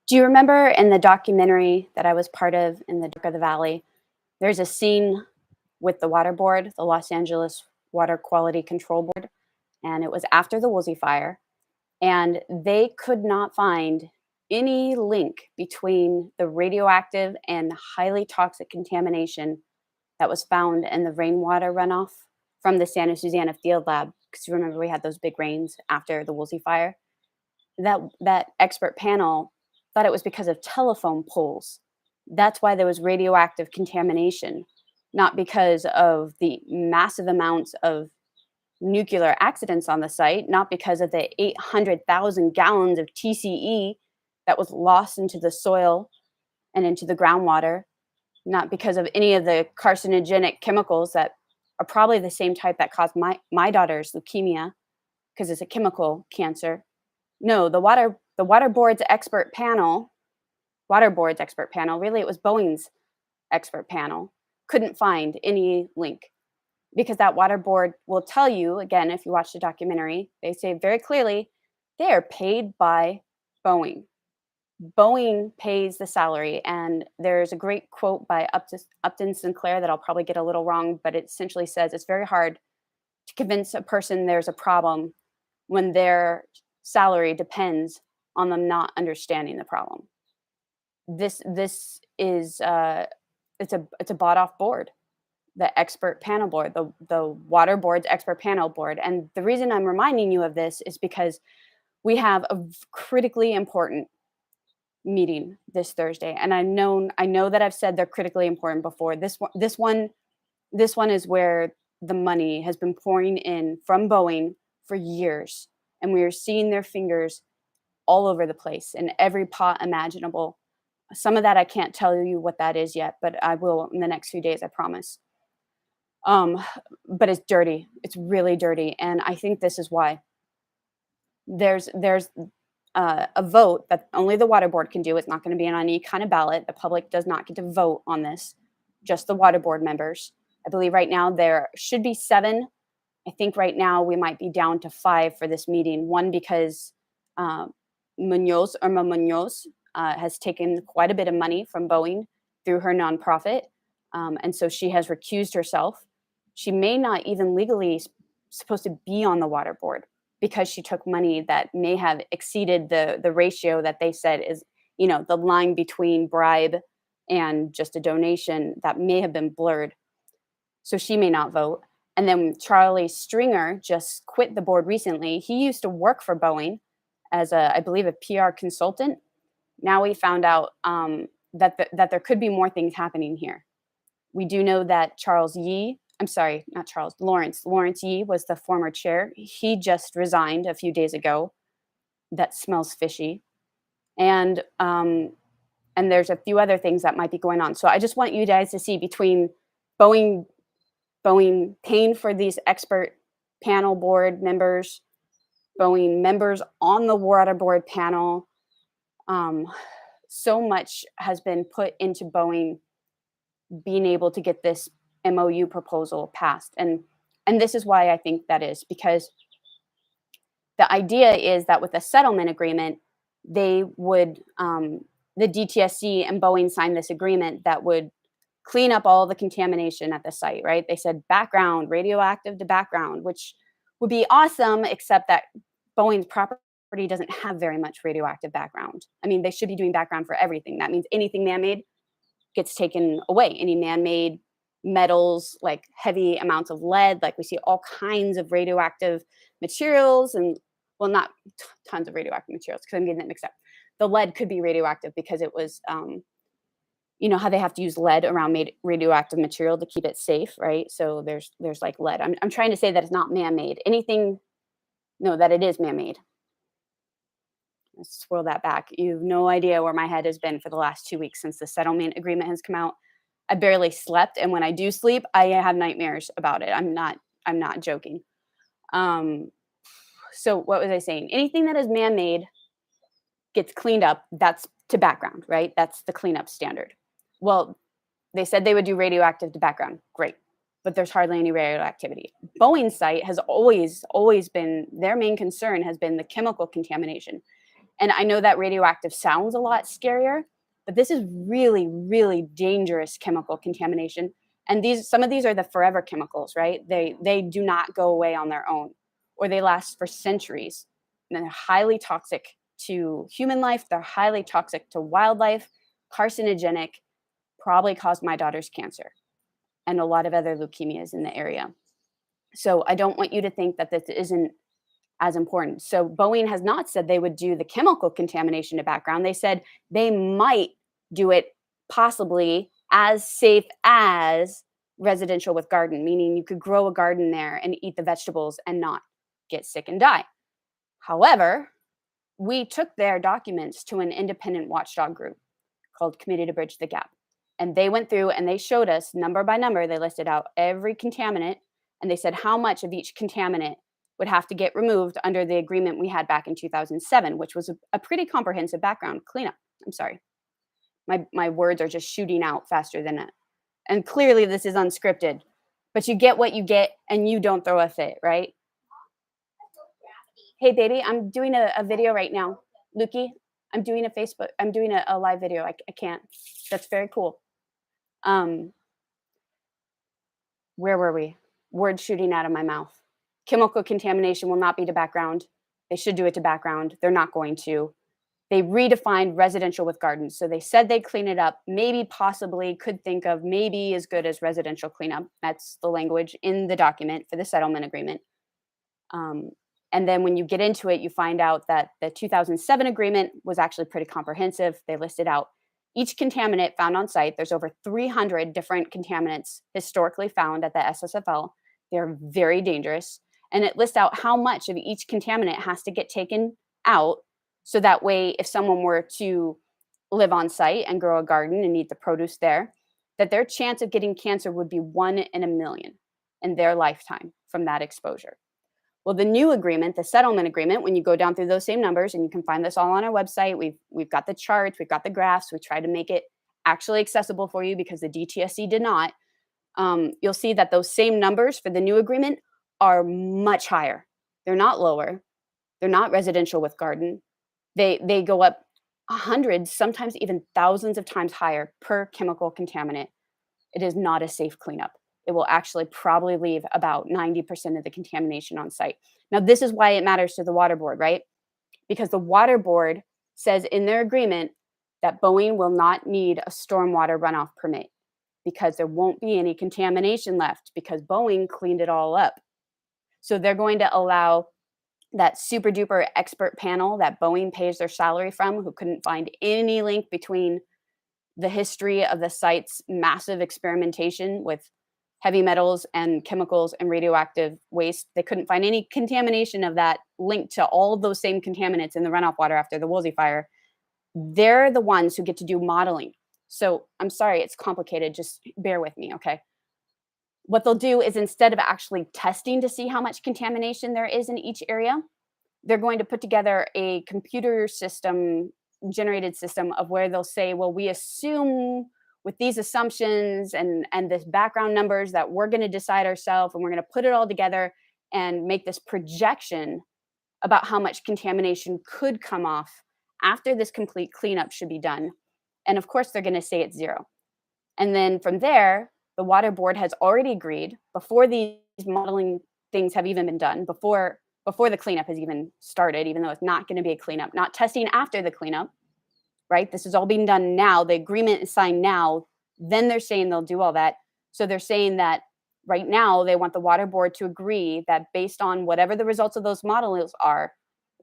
Do you remember in the documentary that I was part of in the Dark of the Valley, there's a scene with the water board, the Los Angeles Water Quality Control Board, and it was after the Woolsey fire, and they could not find any link between the radioactive and highly toxic contamination that was found in the rainwater runoff from the Santa Susana Field Lab. Because you remember we had those big rains after the Woolsey fire. That expert panel thought it was because of telephone poles. That's why there was radioactive contamination, not because of the massive amounts of nuclear accidents on the site, not because of the 800,000 gallons of TCE that was lost into the soil and into the groundwater, not because of any of the carcinogenic chemicals that are probably the same type that caused my daughter's leukemia, because it's a chemical cancer. No, the water board's expert panel, really it was Boeing's expert panel, couldn't find any link, because that water board will tell you, again, if you watch the documentary, they say very clearly they are paid by Boeing. Boeing pays the salary, and there's a great quote by Upton Sinclair that I'll probably get a little wrong, but it essentially says it's very hard to convince a person there's a problem when their salary depends on them not understanding the problem. This is it's a bought off board, the expert panel board, the water board's expert panel board. And the reason I'm reminding you of this is because we have a critically important meeting this Thursday, and I know that I've said they're critically important before. This one is where the money has been pouring in from Boeing for years, and we are seeing their fingers all over the place in every pot imaginable. Some of that I can't tell you what that is yet, but I will in the next few days, I promise. But it's dirty. It's really dirty, and I think this is why. There's a vote that only the water board can do. It's not going to be on any kind of ballot. The public does not get to vote on this, just the water board members. I believe right now there should be 7. I think right now we might be down to 5 for this meeting. One, because Irma Munoz, has taken quite a bit of money from Boeing through her nonprofit. And so she has recused herself. She may not even legally supposed to be on the water board, because she took money that may have exceeded the ratio that they said is, the line between bribe and just a donation that may have been blurred. So she may not vote. And then Charlie Stringer just quit the board recently. He used to work for Boeing as I believe, a PR consultant. Now we found out that there could be more things happening here. We do know that Lawrence Yee was the former chair. He just resigned a few days ago. That smells fishy. And there's a few other things that might be going on. So I just want you guys to see, between Boeing paying for these expert panel board members, Boeing members on the water board panel, so much has been put into Boeing being able to get this MOU proposal passed. And this is why I think that is, because the idea is that with a settlement agreement, they would, the DTSC and Boeing signed this agreement that would clean up all the contamination at the site, right? They said background, radioactive to background, which would be awesome, except that Boeing's property doesn't have very much radioactive background. I mean, they should be doing background for everything. That means anything man-made gets taken away. Any man-made metals, like heavy amounts of lead, like we see all kinds of radioactive materials, and well, not tons of radioactive materials, because I'm getting that mixed up. The lead could be radioactive because it was, you know how they have to use lead around radioactive material to keep it safe, right? So there's like lead. I'm trying to say that it's not man-made. Anything, no, that it is man-made. Let's swirl that back. You have no idea where my head has been for the last 2 weeks since the settlement agreement has come out. I barely slept, and when I do sleep, I have nightmares about it. I'm not joking. So what was I saying? Anything that is man-made gets cleaned up. That's to background, right? That's the cleanup standard. Well, they said they would do radioactive to background. Great. But there's hardly any radioactivity. Boeing's site has always been, their main concern has been the chemical contamination. And I know that radioactive sounds a lot scarier, but this is really, really dangerous chemical contamination. And some of these are the forever chemicals, right? They do not go away on their own, or they last for centuries. And they're highly toxic to human life. They're highly toxic to wildlife, carcinogenic, probably caused my daughter's cancer and a lot of other leukemias in the area. So I don't want you to think that this isn't as important. So Boeing has not said they would do the chemical contamination to background. They said they might do it possibly as safe as residential with garden, meaning you could grow a garden there and eat the vegetables and not get sick and die. However, we took their documents to an independent watchdog group called Committee to Bridge the Gap. And they went through and they showed us number by number, they listed out every contaminant and they said how much of each contaminant would have to get removed under the agreement we had back in 2007, which was a pretty comprehensive background cleanup. I'm sorry. My words are just shooting out faster than that. And clearly this is unscripted, but you get what you get and you don't throw a fit, right? Hey, baby, I'm doing a video right now. Lukey, I'm doing a live video. I can't. That's very cool. Where were we? Words shooting out of my mouth. Chemical contamination will not be to background. They should do it to background. They're not going to. They redefined residential with gardens. So they said they'd clean it up. Maybe, possibly, could think of maybe as good as residential cleanup. That's the language in the document for the settlement agreement. And then when you get into it, you find out that the 2007 agreement was actually pretty comprehensive. They listed out each contaminant found on site. There's over 300 different contaminants historically found at the SSFL. They're very dangerous. And it lists out how much of each contaminant has to get taken out. So that way, if someone were to live on site and grow a garden and eat the produce there, that their chance of getting cancer would be 1 in a million in their lifetime from that exposure. Well, the new agreement, the settlement agreement, when you go down through those same numbers, and you can find this all on our website, we've got the charts, we've got the graphs, we try to make it actually accessible for you because the DTSC did not. You'll see that those same numbers for the new agreement are much higher. They're not lower. They're not residential with garden. They go up hundreds, sometimes even thousands of times higher per chemical contaminant. It is not a safe cleanup. It will actually probably leave about 90% of the contamination on site. Now, this is why it matters to the water board, right? Because the water board says in their agreement that Boeing will not need a stormwater runoff permit because there won't be any contamination left because Boeing cleaned it all up. So they're going to allow that super duper expert panel that Boeing pays their salary from, who couldn't find any link between the history of the site's massive experimentation with heavy metals and chemicals and radioactive waste. They couldn't find any contamination of that linked to all of those same contaminants in the runoff water after the Woolsey fire. They're the ones who get to do modeling. So I'm sorry, it's complicated. Just bear with me, okay? What they'll do is instead of actually testing to see how much contamination there is in each area, they're going to put together a computer system, generated system of where they'll say, well, we assume with these assumptions and this background numbers that we're going to decide ourselves, and we're going to put it all together and make this projection about how much contamination could come off after this complete cleanup should be done. And of course, they're going to say it's zero. And then from there, the water board has already agreed before these modeling things have even been done, before the cleanup has even started, even though it's not going to be a cleanup, not testing after the cleanup, right? This is all being done now. The agreement is signed now. Then they're saying they'll do all that. So they're saying that right now they want the water board to agree that based on whatever the results of those models are,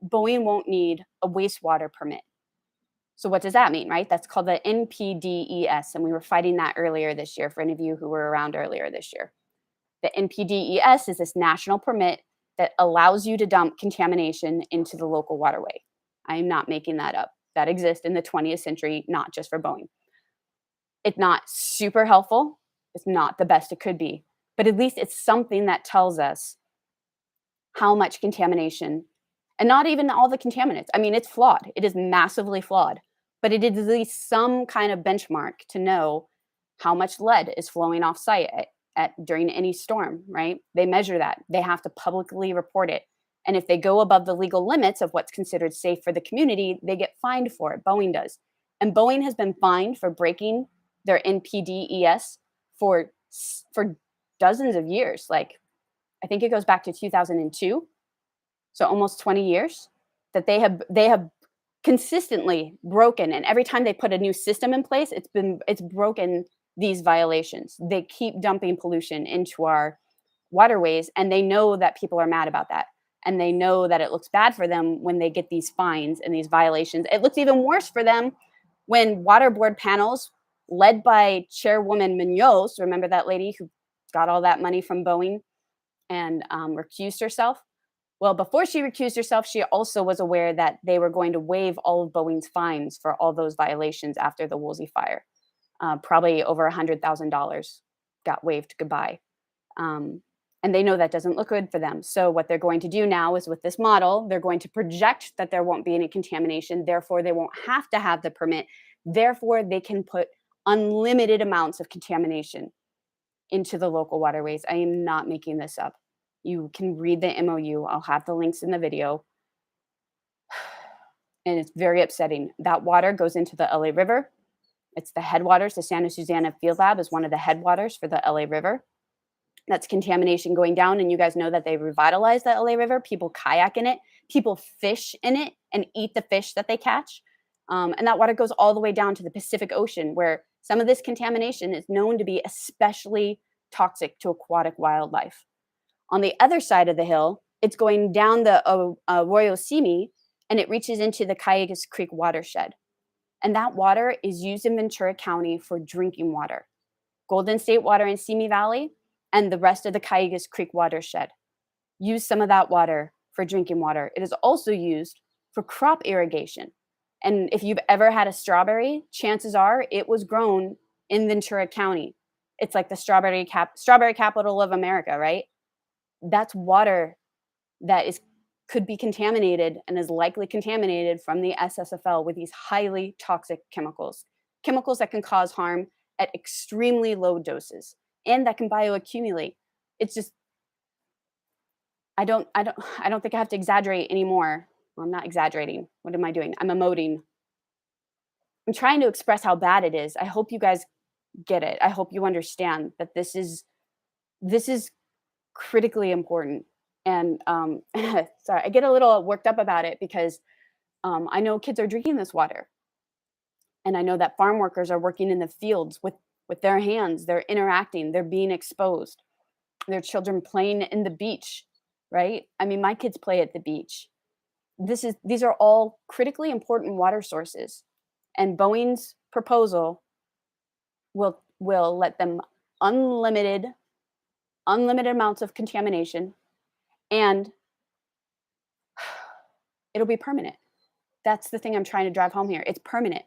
Boeing won't need a wastewater permit. So what does that mean, right? That's called the NPDES. And we were fighting that earlier this year for any of you who were around earlier this year. The NPDES is this national permit that allows you to dump contamination into the local waterway. I am not making that up. That exists in the 20th century, not just for Boeing. It's not super helpful. It's not the best it could be, but at least it's something that tells us how much contamination, and not even all the contaminants. I mean, it's flawed. It is massively flawed, but it is at least some kind of benchmark to know how much lead is flowing off site during any storm, right? They measure that. They have to publicly report it. And if they go above the legal limits of what's considered safe for the community, they get fined for it. Boeing does. And Boeing has been fined for breaking their NPDES for dozens of years. Like, I think it goes back to 2002, so almost 20 years that they have consistently broken. And every time they put a new system in place, it's broken these violations. They keep dumping pollution into our waterways, and they know that people are mad about that. And they know that it looks bad for them when they get these fines and these violations. It looks even worse for them when water board panels led by Chairwoman Munoz, remember that lady who got all that money from Boeing and recused herself? Well, before she recused herself, she also was aware that they were going to waive all of Boeing's fines for all those violations after the Woolsey fire. Probably over $100,000 got waived goodbye. And they know that doesn't look good for them. So what they're going to do now is with this model, they're going to project that there won't be any contamination. Therefore, they won't have to have the permit. Therefore, they can put unlimited amounts of contamination into the local waterways. I am not making this up. You can read the MOU. I'll have the links in the video. And it's very upsetting. That water goes into the LA River. It's the headwaters. The Santa Susana Field Lab is one of the headwaters for the LA River. That's contamination going down. And you guys know that they revitalized the LA River. People kayak in it. People fish in it and eat the fish that they catch. And that water goes all the way down to the Pacific Ocean, where some of this contamination is known to be especially toxic to aquatic wildlife. On the other side of the hill, it's going down the Arroyo Simi, and it reaches into the Cayugas Creek watershed. And that water is used in Ventura County for drinking water. Golden State Water in Simi Valley and the rest of the Cayugas Creek watershed use some of that water for drinking water. It is also used for crop irrigation. And if you've ever had a strawberry, chances are it was grown in Ventura County. It's like the strawberry capital of America, right? That's water that could be contaminated and is likely contaminated from the SSFL with these highly toxic chemicals that can cause harm at extremely low doses and that can bioaccumulate. It's just, I don't think I have to exaggerate anymore. Well, I'm not exaggerating. What am I doing? I'm emoting. I'm trying to express how bad it is. I hope you guys get it. I hope you understand that this is critically important. And sorry, I get a little worked up about it because I know kids are drinking this water. And I know that farm workers are working in the fields with their hands. They're interacting. They're being exposed. Their children playing in the beach, right? I mean, my kids play at the beach. These are all critically important water sources. And Boeing's proposal will let them unlimited amounts of contamination, and it'll be permanent. That's the thing I'm trying to drive home here. It's permanent.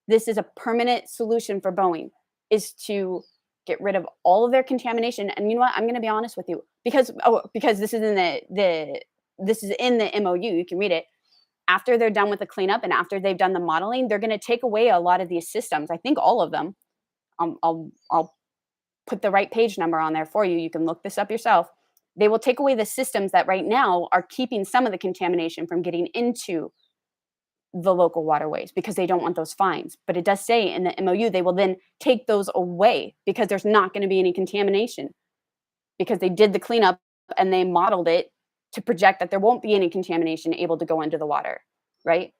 This is a permanent solution for Boeing, is to get rid of all of their contamination. And you know what? I'm going to be honest with you, because this is in the MOU. You can read it. After they're done with the cleanup and after they've done the modeling, they're going to take away a lot of these systems. I think all of them. I'll put the right page number on there for you. You can look this up yourself. They will take away the systems that right now are keeping some of the contamination from getting into the local waterways because they don't want those fines. But it does say in the MOU they will then take those away because there's not going to be any contamination, because they did the cleanup and they modeled it to project that there won't be any contamination able to go into the water, right?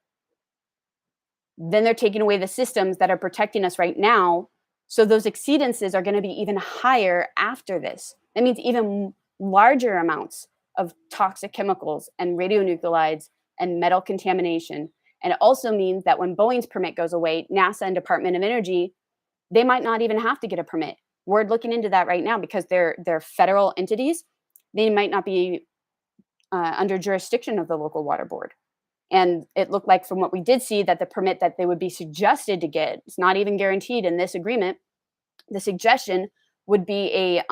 Then they're taking away the systems that are protecting us right now. So those exceedances are going to be even higher after this. That means even larger amounts of toxic chemicals and radionuclides and metal contamination. And it also means that when Boeing's permit goes away, NASA and Department of Energy, they might not even have to get a permit. We're looking into that right now because they're federal entities. They might not be under jurisdiction of the local water board. And it looked like from what we did see that the permit that they would be suggested to get, it's not even guaranteed in this agreement. The suggestion would be a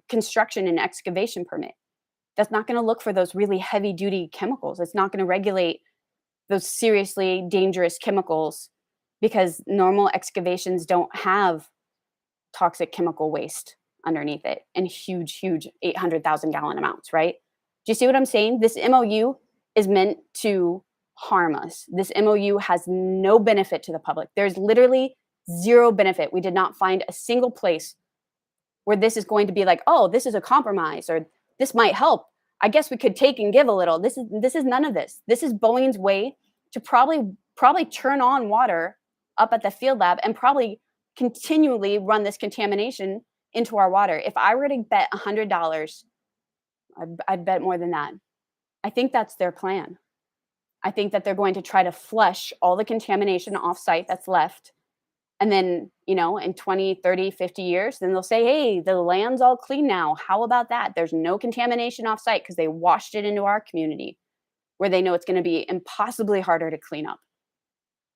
construction and excavation permit. That's not going to look for those really heavy duty chemicals. It's not going to regulate those seriously dangerous chemicals because normal excavations don't have toxic chemical waste underneath it in huge 800,000 gallon amounts, right? Do you see what I'm saying? This MOU is meant to harm us. This MOU has no benefit to the public. There's literally zero benefit. We did not find a single place where this is going to be like, oh, this is a compromise or this might help. I guess we could take and give a little. This is none of this. This is Boeing's way to probably turn on water up at the field lab and probably continually run this contamination into our water. If I were to bet $100, I'd bet more than that. I think that's their plan. I think that they're going to try to flush all the contamination off site that's left. And then, in 20, 30, 50 years, then they'll say, hey, the land's all clean now. How about that? There's no contamination off site because they washed it into our community where they know it's going to be impossibly harder to clean up.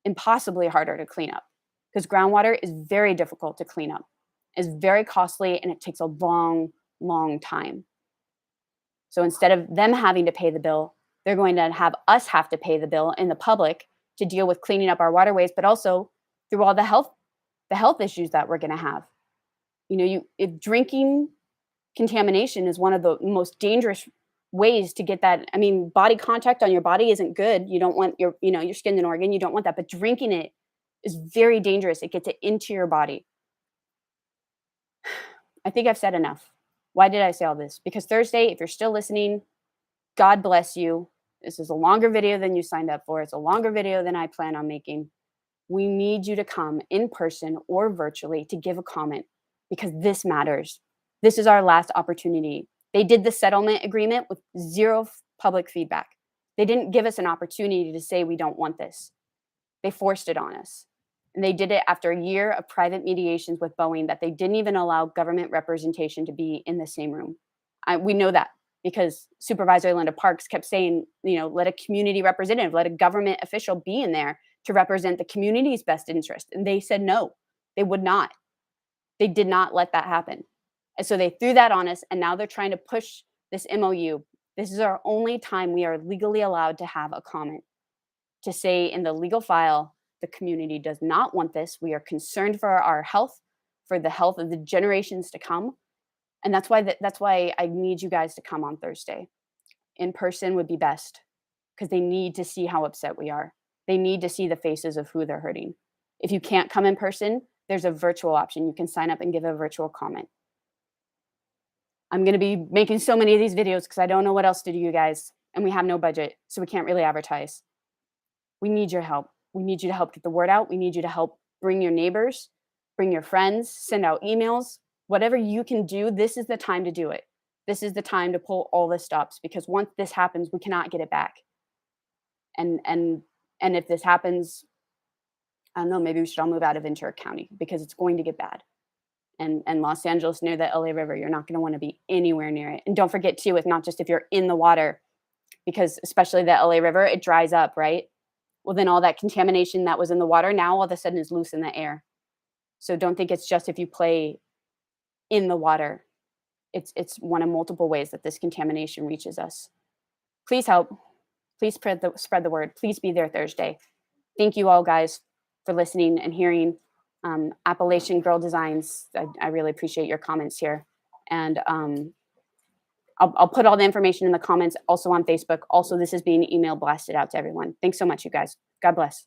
Impossibly harder to clean up because groundwater is very difficult to clean up. It's very costly and it takes a long, long time. So instead of them having to pay the bill, they're going to have us have to pay the bill in the public to deal with cleaning up our waterways, but also through all the health issues that we're going to have. If drinking contamination is one of the most dangerous ways to get that. I mean, body contact on your body isn't good. You don't want your skin and organ. You don't want that, but drinking it is very dangerous. It gets it into your body. I think I've said enough. Why did I say all this? Because Thursday, if you're still listening, God bless you. This is a longer video than you signed up for. It's a longer video than I plan on making. We need you to come in person or virtually to give a comment because this matters. This is our last opportunity. They did the settlement agreement with zero public feedback. They didn't give us an opportunity to say we don't want this. They forced it on us. And they did it after a year of private mediations with Boeing that they didn't even allow government representation to be in the same room. We know that because Supervisor Linda Parks kept saying, let a community representative, let a government official be in there to represent the community's best interest. And they said no, they would not. They did not let that happen. And so they threw that on us, and now they're trying to push this MOU. This is our only time we are legally allowed to have a comment, to say in the legal file, the community does not want this. We are concerned for our health, for the health of the generations to come. And that's why I need you guys to come on Thursday. In person would be best because they need to see how upset we are. They need to see the faces of who they're hurting. If you can't come in person, there's a virtual option. You can sign up and give a virtual comment. I'm going to be making so many of these videos because I don't know what else to do, you guys. And we have no budget, so we can't really advertise. We need your help. We need you to help get the word out. We need you to help bring your neighbors, bring your friends, send out emails. Whatever you can do, this is the time to do it. This is the time to pull all the stops because once this happens, we cannot get it back. And if this happens, I don't know, maybe we should all move out of Ventura County because it's going to get bad. And Los Angeles near the LA River, you're not going to want to be anywhere near it. And don't forget too, it's not just if you're in the water, because especially the LA River, it dries up, right? Well, then all that contamination that was in the water now all of a sudden is loose in the air. So don't think it's just if you play in the water. It's one of multiple ways that this contamination reaches us. Please help. Please spread the word. Please be there Thursday. Thank you all guys for listening and hearing. Appalachian Girl Designs. I really appreciate your comments here. And I'll put all the information in the comments, also on Facebook. Also, this is being email blasted out to everyone. Thanks so much, you guys. God bless.